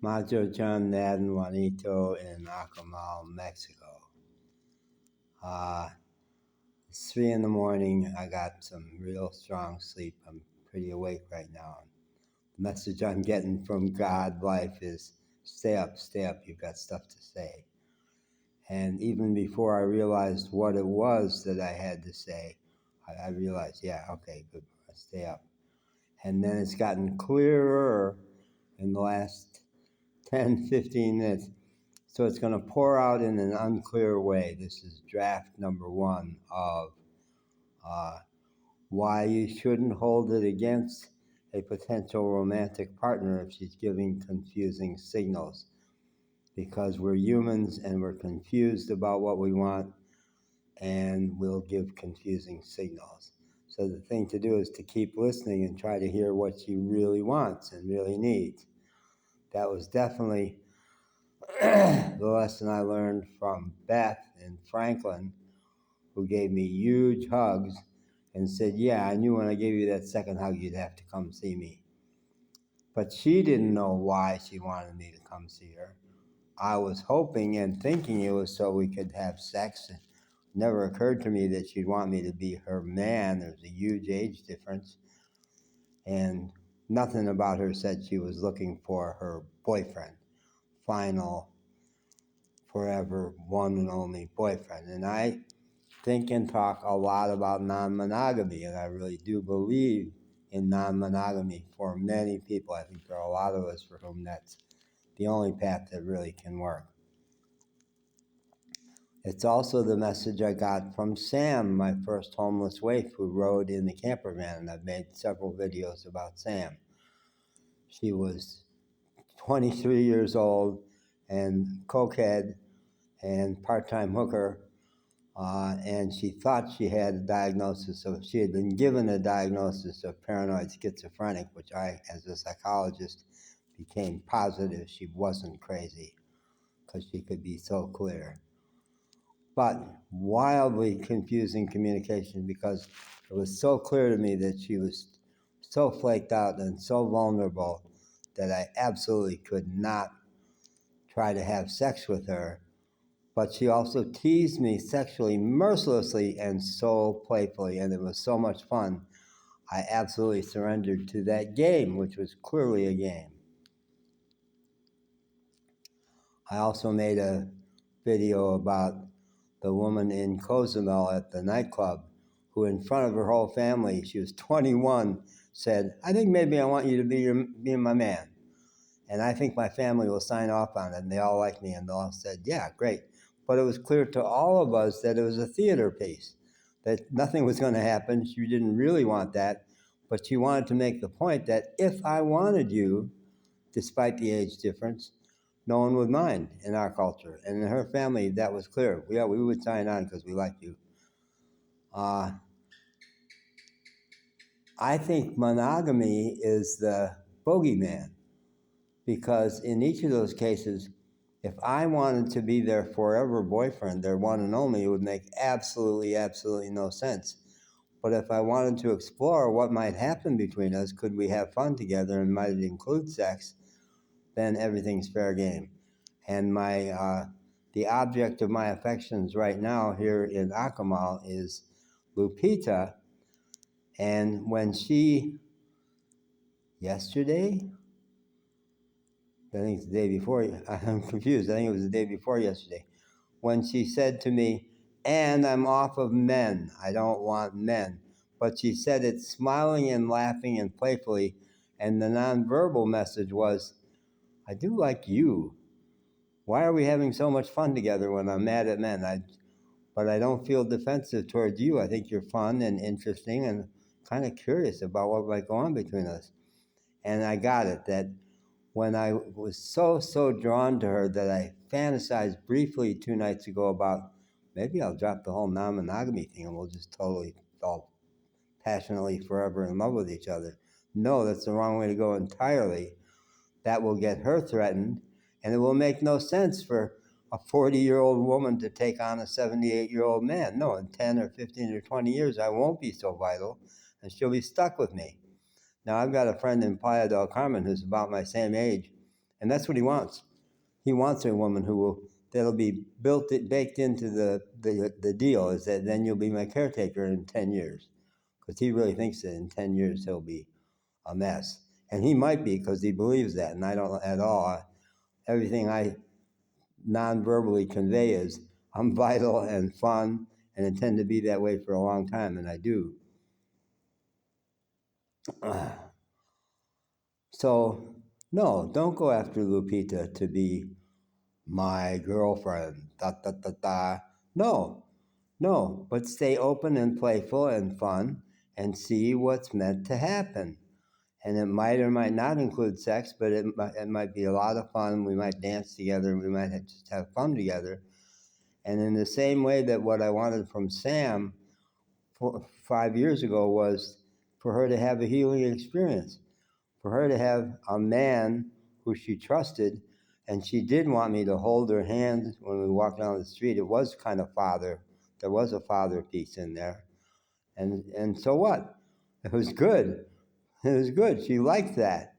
Macho John Madden Juanito in Acamal, Mexico. It's 3 in the morning. I got some real strong sleep. I'm pretty awake right now. The message I'm getting from God life is stay up, you've got stuff to say. And even before I realized what it was that I had to say, I realized, yeah, okay, good, stay up. And then it's gotten clearer in the last 10, 15 minutes. So it's going to pour out in an unclear way. This is draft number 1 of why you shouldn't hold it against a potential romantic partner if she's giving confusing signals. Because we're humans and we're confused about what we want, and we'll give confusing signals. So the thing to do is to keep listening and try to hear what she really wants and really needs. That was definitely the lesson I learned from Beth in Franklin, who gave me huge hugs and said, yeah, I knew when I gave you that second hug you'd have to come see me. But she didn't know why she wanted me to come see her. I was hoping and thinking it was so we could have sex. It never occurred to me that she'd want me to be her man. There's a huge age difference. And nothing about her said she was looking for her boyfriend, final, forever, one and only boyfriend. And I think and talk a lot about non-monogamy, and I really do believe in non-monogamy for many people. I think there are a lot of us for whom that's the only path that really can work. It's also the message I got from Sam, my first homeless waif who rode in the camper van, and I've made several videos about Sam. She was 23 years old and cokehead and part-time hooker, and she thought she had a diagnosis of, she had been given a diagnosis of paranoid schizophrenic, which I, as a psychologist, became positive she wasn't crazy because she could be so clear. But wildly confusing communication, because it was so clear to me that she was so flaked out and so vulnerable that I absolutely could not try to have sex with her. But she also teased me sexually mercilessly and so playfully, and it was so much fun. I absolutely surrendered to that game, which was clearly a game. I also made a video about the woman in Cozumel at the nightclub who, in front of her whole family, she was 21, said, I think maybe I want you to be my man. And I think my family will sign off on it. And they all liked me, and they all said, yeah, great. But it was clear to all of us that it was a theater piece, that nothing was going to happen. She didn't really want that. But she wanted to make the point that if I wanted you, despite the age difference, no one would mind in our culture. And in her family, that was clear. Yeah, we would sign on because we like you. I think monogamy is the bogeyman, because in each of those cases, if I wanted to be their forever boyfriend, their one and only, it would make absolutely, absolutely no sense. But if I wanted to explore what might happen between us, could we have fun together and might it include sex, then everything's fair game. And the object of my affections right now here in Acamal is Lupita. And when she, yesterday, I think it's the day before, I'm confused, I think it was the day before yesterday, when she said to me, and I'm off of men, I don't want men. But she said it smiling and laughing and playfully, and the nonverbal message was, I do like you. Why are we having so much fun together when I'm mad at men? But I don't feel defensive towards you. I think you're fun and interesting and kind of curious about what might go on between us. And I got it, that when I was so drawn to her that I fantasized briefly 2 nights ago about maybe I'll drop the whole non-monogamy thing and we'll just totally fall passionately forever in love with each other. No, that's the wrong way to go entirely. That will get her threatened, and it will make no sense for a 40-year-old woman to take on a 78-year-old man. No, in 10 or 15 or 20 years, I won't be so vital, and she'll be stuck with me. Now, I've got a friend in Playa del Carmen who's about my same age, And that's what he wants. He wants a woman that'll be baked into the deal, is that then you'll be my caretaker in 10 years. Because he really thinks that in 10 years he'll be a mess. And he might be, because he believes that, and I don't at all. Everything I non-verbally convey is I'm vital and fun and intend to be that way for a long time, and I do. So, no, don't go after Lupita to be my girlfriend. Da, da, da, da. No, but stay open and playful and fun and see what's meant to happen. And it might or might not include sex, but it might be a lot of fun. We might dance together. We might just have fun together. And in the same way that what I wanted from Sam 5 years ago was for her to have a healing experience, for her to have a man who she trusted, and she did want me to hold her hand when we walked down the street. It was kind of there was a father piece in there. And so what? It was good. It was good. She liked that.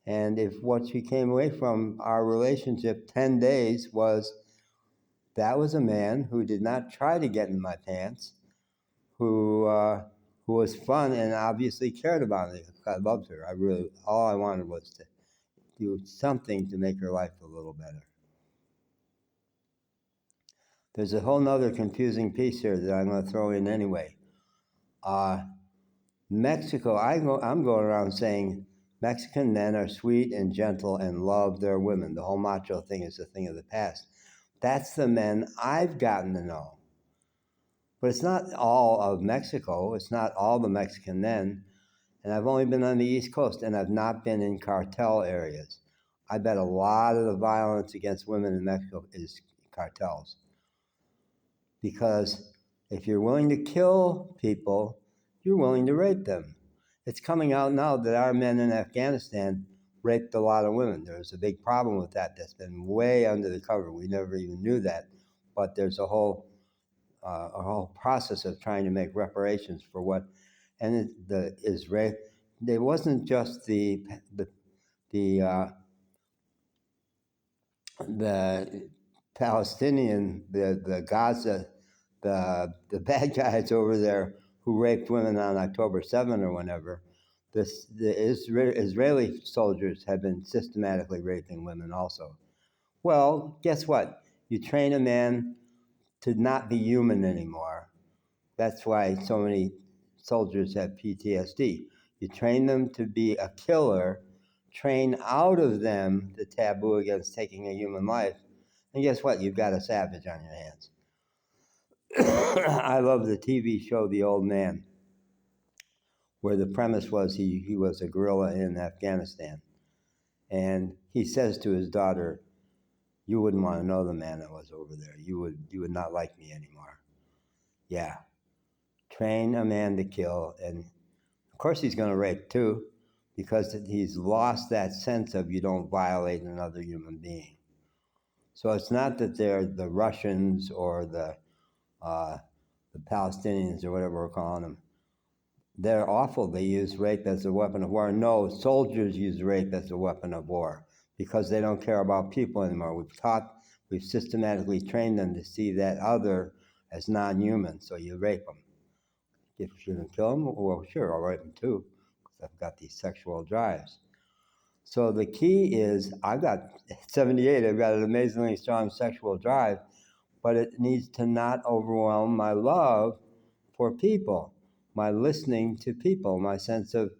And if what she came away from our relationship 10 days was that was a man who did not try to get in my pants, who was fun and obviously cared about me. I loved her. All I wanted was to do something to make her life a little better. There's a whole nother confusing piece here that I'm going to throw in anyway. Mexico, I'm going around saying Mexican men are sweet and gentle and love their women. The whole macho thing is a thing of the past. That's the men I've gotten to know. But it's not all of Mexico. It's not all the Mexican men. And I've only been on the East Coast, and I've not been in cartel areas. I bet a lot of the violence against women in Mexico is cartels. Because if you're willing to kill people, you're willing to rape them. It's coming out now that our men in Afghanistan raped a lot of women. There's a big problem with that that's been way under the cover. We never even knew that. But there's a whole process of trying to make reparations for what, and the Israel. It wasn't just the Palestinian, the Gaza, the bad guys over there who raped women on October 7 or whenever. The Israeli soldiers have been systematically raping women also. Well, guess what? You train a man to not be human anymore. That's why so many soldiers have PTSD. You train them to be a killer, train out of them the taboo against taking a human life, and guess what? You've got a savage on your hands. I love the TV show The Old Man, where the premise was he was a guerrilla in Afghanistan. And he says to his daughter, you wouldn't want to know the man that was over there. You would not like me anymore. Yeah. Train a man to kill, and of course he's going to rape too, because he's lost that sense of you don't violate another human being. So it's not that they're the Russians or the Palestinians or whatever we're calling them. They're awful. They use rape as a weapon of war. No, soldiers use rape as a weapon of war because they don't care about people anymore. We've systematically trained them to see that other as non-human, so you rape them. If you're going to kill them, well, sure, I'll rape them too, because I've got these sexual drives. So the key is, I've got 78, I've got an amazingly strong sexual drive, but it needs to not overwhelm my love for people, my listening to people, my sense of,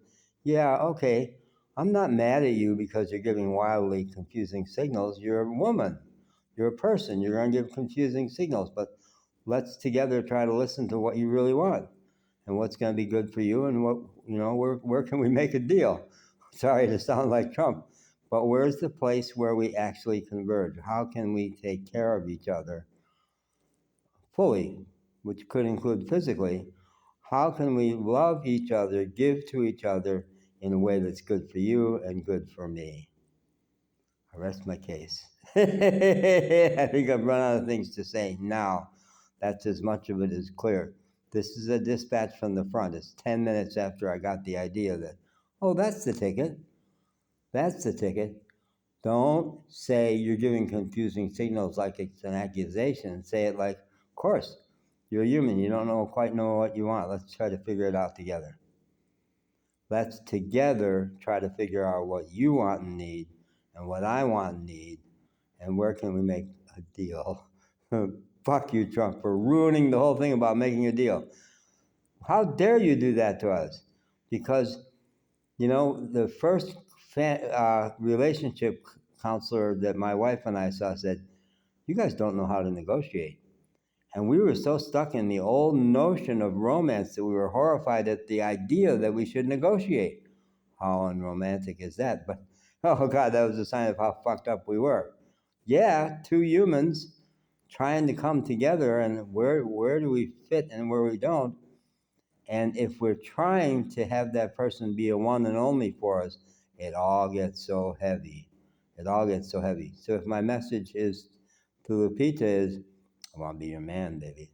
yeah, okay, I'm not mad at you because you're giving wildly confusing signals. You're a woman, you're a person, you're going to give confusing signals, but let's together try to listen to what you really want and what's going to be good for you, and what, where can we make a deal? Sorry to sound like Trump, but where's the place where we actually converge? How can we take care of each other fully, which could include physically? How can we love each other, give to each other in a way that's good for you and good for me? I rest my case. I think I've run out of things to say now. That's as much of it as clear. This is a dispatch from the front. It's 10 minutes after I got the idea that, oh, that's the ticket. That's the ticket. Don't say you're giving confusing signals like it's an accusation. Say it like, of course, you're human. You don't quite know what you want. Let's try to figure it out together. Let's together try to figure out what you want and need and what I want and need, and where can we make a deal. Fuck you, Trump, for ruining the whole thing about making a deal. How dare you do that to us? Because, the first relationship counselor that my wife and I saw said, you guys don't know how to negotiate. And we were so stuck in the old notion of romance that we were horrified at the idea that we should negotiate. How unromantic is that? But, oh God, that was a sign of how fucked up we were. Yeah, two humans trying to come together, and where do we fit and where we don't. And if we're trying to have that person be a one and only for us, it all gets so heavy. It all gets so heavy. So if my message is to Lupita is, I want to be your man, baby.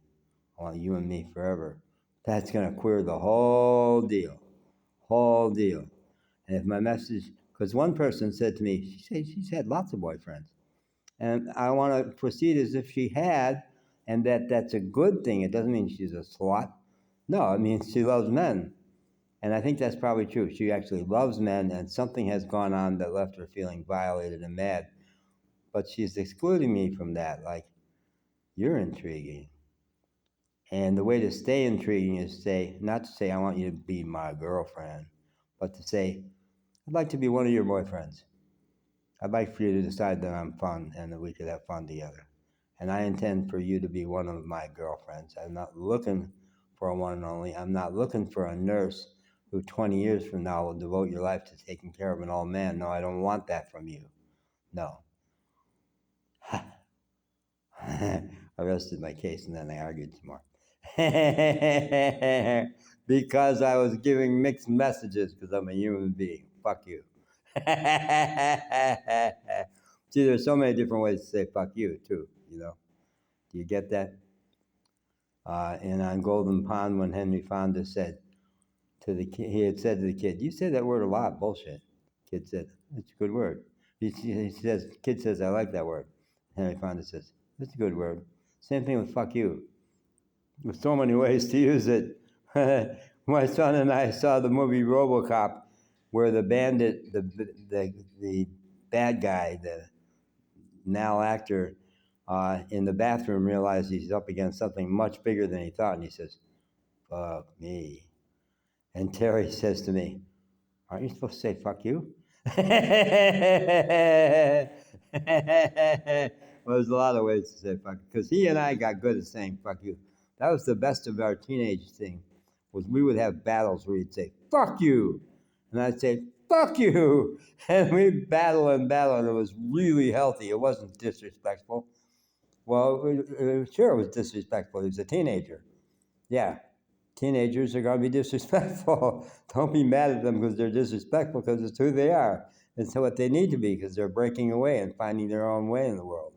I want you and me forever. That's going to queer the whole deal. Whole deal. And if my message, because one person said to me, she's had lots of boyfriends. And I want to proceed as if she had, and that's a good thing. It doesn't mean she's a slut. No, it means she loves men. And I think that's probably true. She actually loves men, and something has gone on that left her feeling violated and mad. But she's excluding me from that. Like, you're intriguing. And the way to stay intriguing is not to say, I want you to be my girlfriend, but to say, I'd like to be one of your boyfriends. I'd like for you to decide that I'm fun and that we could have fun together. And I intend for you to be one of my girlfriends. I'm not looking for a one and only. I'm not looking for a nurse who 20 years from now will devote your life to taking care of an old man. No, I don't want that from you. No. I rested my case and then I argued some more. Because I was giving mixed messages because I'm a human being. Fuck you. See, there's so many different ways to say fuck you, too, Do you get that? And on Golden Pond, when Henry Fonda said to the kid, he had said to the kid, you say that word a lot, bullshit. Kid said, it's a good word. Kid says, I like that word. Henry Fonda says, it's a good word. Same thing with fuck you. There's so many ways to use it. My son and I saw the movie RoboCop, where the bandit, the bad guy, the now actor, in the bathroom realized he's up against something much bigger than he thought, and he says, fuck me. And Terry says to me, aren't you supposed to say fuck you? Well, there's a lot of ways to say fuck you, because he and I got good at saying fuck you. That was the best of our teenage thing, was we would have battles where he'd say, fuck you. And I'd say, fuck you. And we'd battle, and it was really healthy. It wasn't disrespectful. Well, sure, it was disrespectful. He was a teenager. Yeah, teenagers are going to be disrespectful. Don't be mad at them because they're disrespectful, because it's who they are. It's what they need to be, because they're breaking away and finding their own way in the world.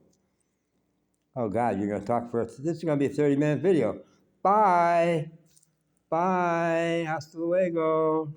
Oh, God, you're going to talk this is going to be a 30-minute video. Bye. Bye. Hasta luego.